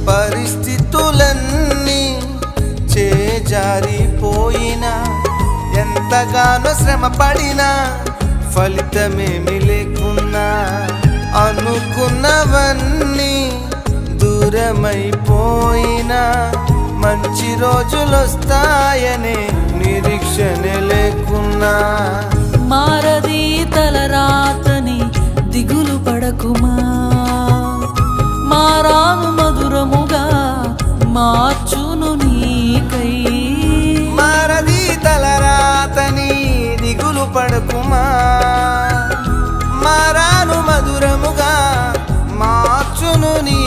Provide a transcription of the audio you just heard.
పరిస్థితులన్నీ చేజారిపోయినా ఎంతగానో శ్రమ పడినా ఫలితమేమి లేకున్నా అనుకున్నవన్నీ దూరమైపోయినా మంచి రోజులొస్తాయనే నిరీక్షణ లేకున్నా మారది తలరాతని దిగులు పడకుమా, మారాను మధురముగా మార్చును నీకై. మారది తలరాతని దిగులు పడకుమా, మారాను మధురముగా మార్చును నీ